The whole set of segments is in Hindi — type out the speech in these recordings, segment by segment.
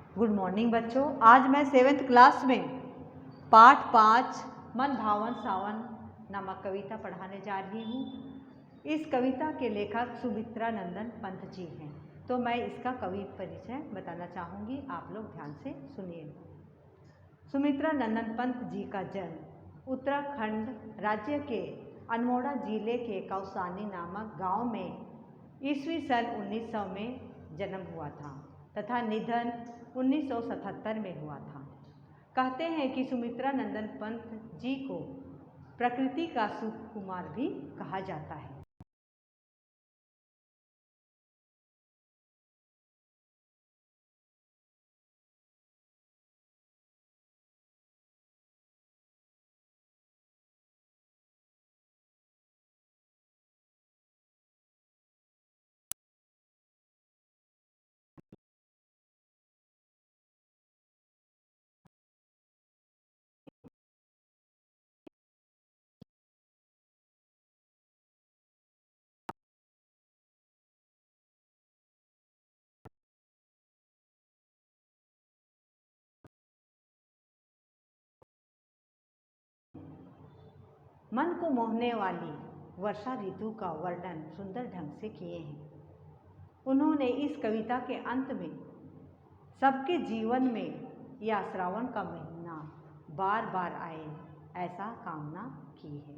गुड मॉर्निंग बच्चों। आज मैं 7th क्लास में पाठ 5 मन भावन सावन नामक कविता पढ़ाने जा रही हूँ। इस कविता के लेखक सुमित्रा नंदन पंत जी हैं, तो मैं इसका कवि परिचय बताना चाहूँगी, आप लोग ध्यान से सुनिए। सुमित्रा नंदन पंत जी का जन्म उत्तराखंड राज्य के अल्मोड़ा जिले के कौसानी नामक गांव में ईस्वी सन 1900 में जन्म हुआ था तथा निधन 1977 में हुआ था। कहते हैं कि सुमित्रा नंदन पंत जी को प्रकृति का सुकुमार भी कहा जाता है। मन को मोहने वाली वर्षा ऋतु का वर्णन सुंदर ढंग से किए हैं। उन्होंने इस कविता के अंत में सबके जीवन में यह श्रावण का महीना बार बार आए ऐसा कामना की है।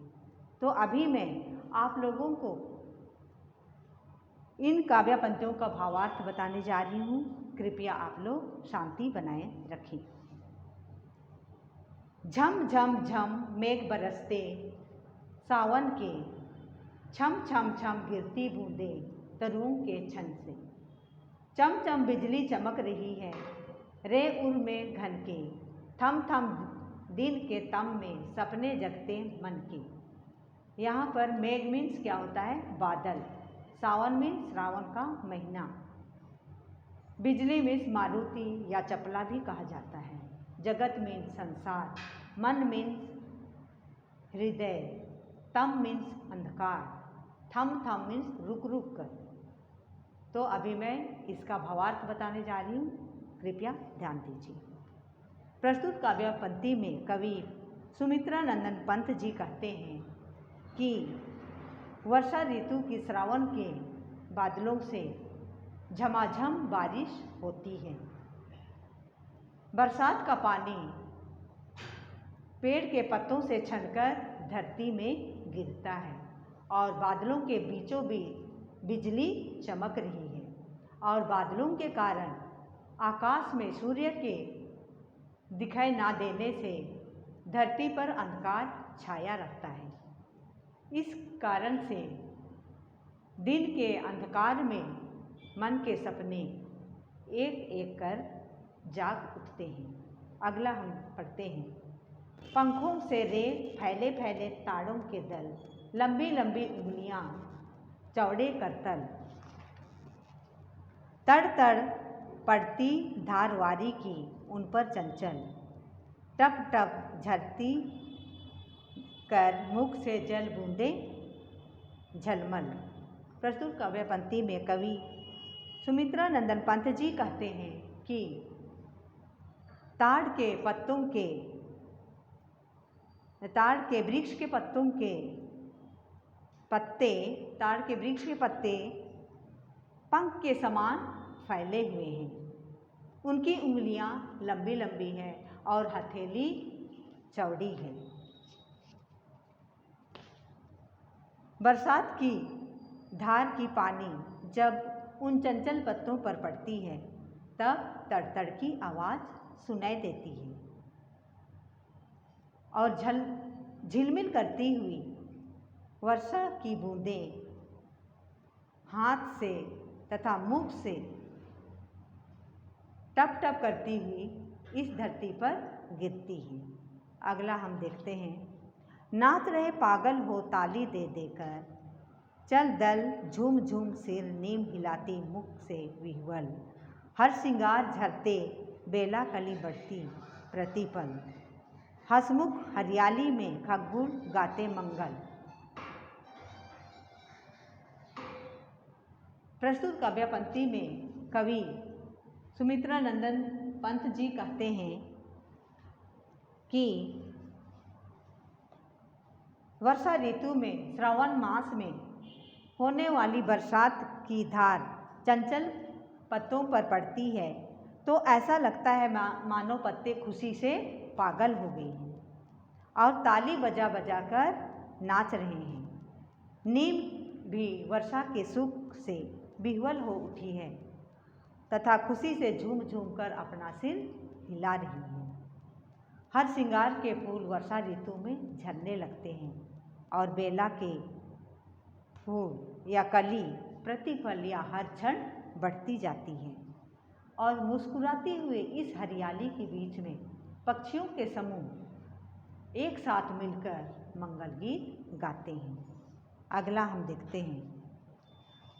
तो अभी मैं आप लोगों को इन काव्य पंक्तियों का भावार्थ बताने जा रही हूँ। कृपया आप लोग शांति बनाए रखें। झम झम झम मेघ बरसते सावन के, छम छम छम गिरती बूंदे तरुओं के छन से, चम चम बिजली चमक रही है रे उर में घन के, थम थम दिन के तम में सपने जगते मन के। यहाँ पर मेघ मीन्स क्या होता है? बादल। सावन मीन्स श्रावण का महीना। बिजली मीन्स मारुति या चपला भी कहा जाता है। जगत मीन्स संसार। मन मीन्स हृदय। तम मीन्स अंधकार। थम थम मीन्स रुक रुक कर। तो अभी मैं इसका भावार्थ बताने जा रही हूँ, कृपया ध्यान दीजिए। प्रस्तुत काव्य पंक्ति में कवि सुमित्रा नंदन पंत जी कहते हैं कि वर्षा ऋतु की श्रावण के बादलों से झमाझम बारिश होती है। बरसात का पानी पेड़ के पत्तों से छनकर धरती में गिरता है और बादलों के बीचों बीच बिजली चमक रही है और बादलों के कारण आकाश में सूर्य के दिखाई ना देने से धरती पर अंधकार छाया रहता है। इस कारण से दिन के अंधकार में मन के सपने एक एक कर जाग उठते हैं। अगला हम पढ़ते हैं। पंखों से रे फैले फैले ताड़ों के दल, लंबी लंबी उंगलियां चौड़े करतल, तड़ तड़ पड़ती धारवारी की उन पर चंचल, टप टप झरती कर मुख से जल बूंदे झलमल। प्रस्तुत काव्य पंक्ति में कवि सुमित्रा नंदन पंत जी कहते हैं कि ताड़ के वृक्ष के पत्तों के पत्ते पंख के समान फैले हुए हैं। उनकी उंगलियां लंबी लंबी हैं और हथेली चौड़ी है। बरसात की धार की पानी जब उन चंचल पत्तों पर पड़ती है तब तड़तड़ की आवाज़ सुनाई देती है और झिलमिल करती हुई वर्षा की बूंदें हाथ से तथा मुख से टप टप करती हुई इस धरती पर गिरती है। अगला हम देखते हैं। नाच रहे पागल हो ताली दे देकर, चल दल झूम झूम सिर नीम हिलाती मुख से विह्वल, हर सिंगार झरते बेला कली बढ़ती प्रतिपल, हसमुख हरियाली में खगबुल गाते मंगल। प्रस्तुत काव्य पंक्ति में कवि सुमित्रा नंदन पंत जी कहते हैं कि वर्षा ऋतु में श्रावण मास में होने वाली बरसात की धार चंचल पत्तों पर पड़ती है तो ऐसा लगता है मानो पत्ते खुशी से पागल हो गए हैं और ताली बजा बजा कर नाच रहे हैं। नीम भी वर्षा के सुख से विह्वल हो उठी है तथा खुशी से झूम झूम कर अपना सिर हिला रही है। हर श्रृंगार के फूल वर्षा ऋतु में झरने लगते हैं और बेला के फूल या कली प्रतिफल या हर क्षण बढ़ती जाती है और मुस्कुराते हुए इस हरियाली के बीच में पक्षियों के समूह एक साथ मिलकर मंगल गीत गाते हैं। अगला हम देखते हैं।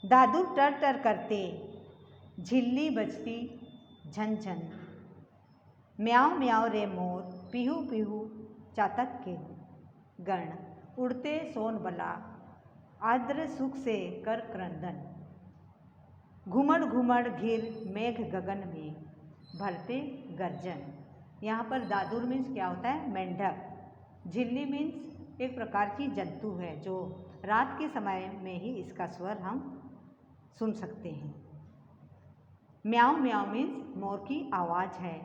दादू टर टर करते, झिल्ली बजती झन झन, म्याऊं म्याऊं रे मोर, पीहू पीहू चातक के गण, उड़ते सोन बला आर्द्र सुख से कर क्रंदन, घुमड़ घुमड़ घिर मेघ गगन में भरते गर्जन। यहाँ पर दादुर मीन्स क्या होता है? मेंढक। झिल्ली मीन्स एक प्रकार की जंतु है जो रात के समय में ही इसका स्वर हम सुन सकते हैं। म्याऊं म्याऊं मीन्स मोर की आवाज़ है।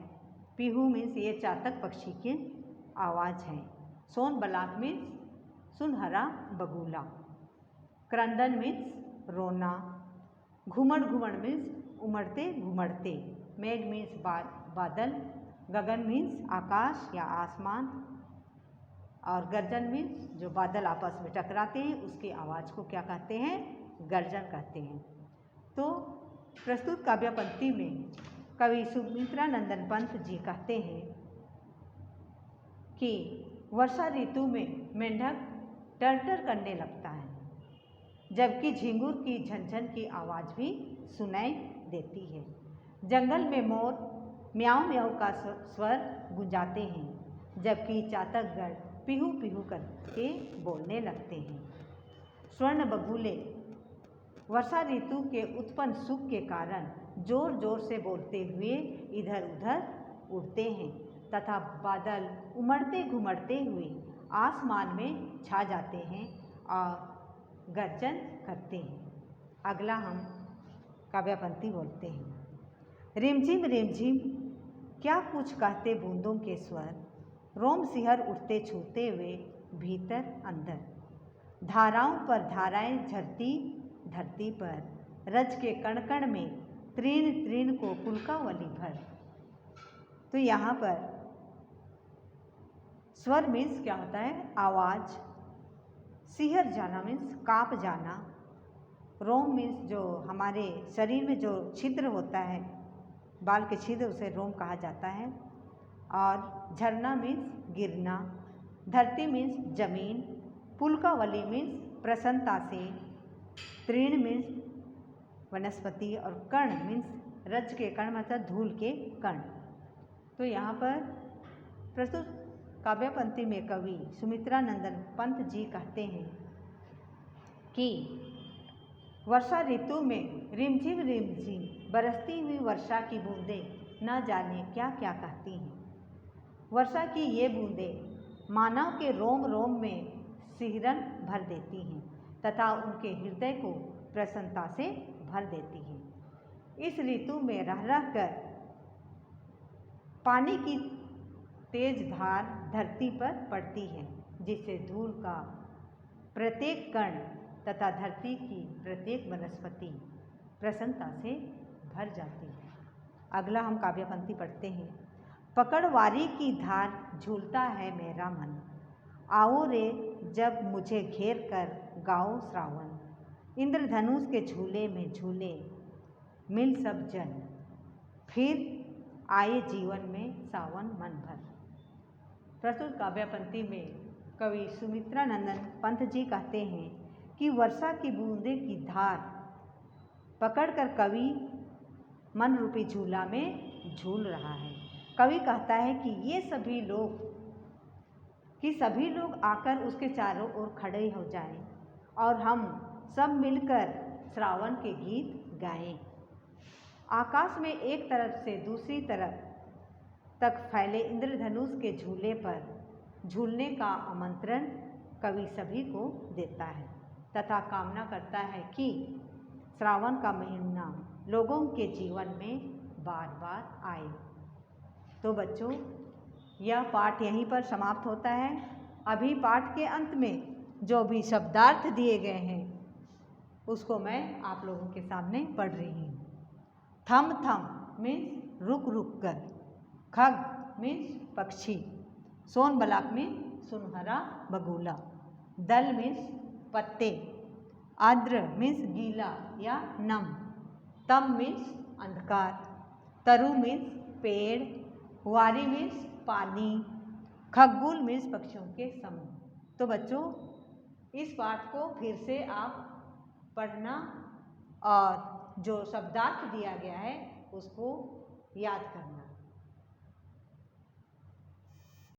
पीहू मीन्स ये चातक पक्षी की आवाज़ है। सोन बलाक मीन्स सुनहरा बगुला। क्रंदन मीन्स रोना। घुमड़ घुमड़ मीन्स उमड़ते घुमड़ते। मेघ मीन्स बादल। गगन मीन्स आकाश या आसमान। और गर्जन मीन्स जो बादल आपस में टकराते हैं उसकी आवाज़ को क्या कहते हैं? गर्जन कहते हैं। तो प्रस्तुत काव्य पंक्ति में कवि सुमित्रा नंदन पंत जी कहते हैं कि वर्षा ऋतु में मेंढक टरटर करने लगता है जबकि झिंगुर की झनझन की आवाज़ भी सुनाई देती है। जंगल में मोर म्याऊं म्याऊं का स्वर गुंजाते हैं जबकि चातकगण पीहू पीहू करके बोलने लगते हैं। स्वर्ण बगुले वर्षा ऋतु के उत्पन्न सुख के कारण जोर जोर से बोलते हुए इधर उधर उड़ते हैं तथा बादल उमड़ते घुमड़ते हुए आसमान में छा जाते हैं और गर्जन करते हैं। अगला हम काव्य पंक्ति बोलते हैं। रिमझिम रिमझिम क्या कुछ कहते बूंदों के स्वर, रोम सिहर उठते छूते हुए भीतर अंदर, धाराओं पर धाराएं झरती धरती पर, रज के कण कण में तृण तृण को पुलकावली भर। तो यहाँ पर स्वर मीन्स क्या होता है? आवाज़। सिहर जाना मीन्स काँप जाना। रोम मीन्स जो हमारे शरीर में जो छिद्र होता है, बाल के छिद्र, उसे रोम कहा जाता है। और झरना मीन्स गिरना। धरती मीन्स जमीन। पुलकावली मीन्स प्रसन्नता से। तृण मीन्स वनस्पति और कण मीन्स रज के कण मतलब धूल के कण। तो यहाँ पर प्रस्तुत काव्य पंक्ति में कवि सुमित्रा नंदन पंत जी कहते हैं कि वर्षा ऋतु में रिमझिम रिमझिम बरसती हुई वर्षा की बूंदें न जाने क्या क्या कहती हैं। वर्षा की ये बूंदें मानव के रोम रोम में सिहरन भर देती हैं तथा उनके हृदय को प्रसन्नता से भर देती हैं। इस ऋतु में रह रह कर पानी की तेज धार धरती पर पड़ती है जिससे धूल का प्रत्येक कण तथा धरती की प्रत्येक वनस्पति प्रसन्नता से भर जाती है। अगला हम काव्य पंक्ति पढ़ते हैं। पकड़वारी की धार झूलता है मेरा मन, आओ रे जब मुझे घेर कर गाओ श्रावण, इंद्रधनुष के झूले में झूले मिल सब जन, फिर आए जीवन में सावन मन भर। प्रस्तुत काव्य पंक्ति में कवि सुमित्रा नंदन पंत जी कहते हैं कि वर्षा की बूंदे की धार पकड़कर कवि मन रूपी झूला में झूल रहा है। कवि कहता है कि ये सभी लोग आकर उसके चारों ओर खड़े हो जाएं और हम सब मिलकर श्रावण के गीत गाएं। आकाश में एक तरफ से दूसरी तरफ तक फैले इंद्रधनुष के झूले पर झूलने का आमंत्रण कवि सभी को देता है तथा कामना करता है कि श्रावण का महीना लोगों के जीवन में बार बार आए। तो बच्चों, यह पाठ यहीं पर समाप्त होता है। अभी पाठ के अंत में जो भी शब्दार्थ दिए गए हैं उसको मैं आप लोगों के सामने पढ़ रही हूँ। थम थम मीन्स रुक रुक कर, खग मीन्स पक्षी, सोन बलाक मीन्स सुनहरा बगुला, दल मीन्स पत्ते, आर्द्र मीन्स गीला या नम, तम मीन्स अंधकार, तरु मीन्स पेड़, वारी मीन्स पानी, खगुल मीन्स पक्षियों के समूह। तो बच्चों, इस पाठ को फिर से आप पढ़ना और जो शब्दार्थ दिया गया है उसको याद करना।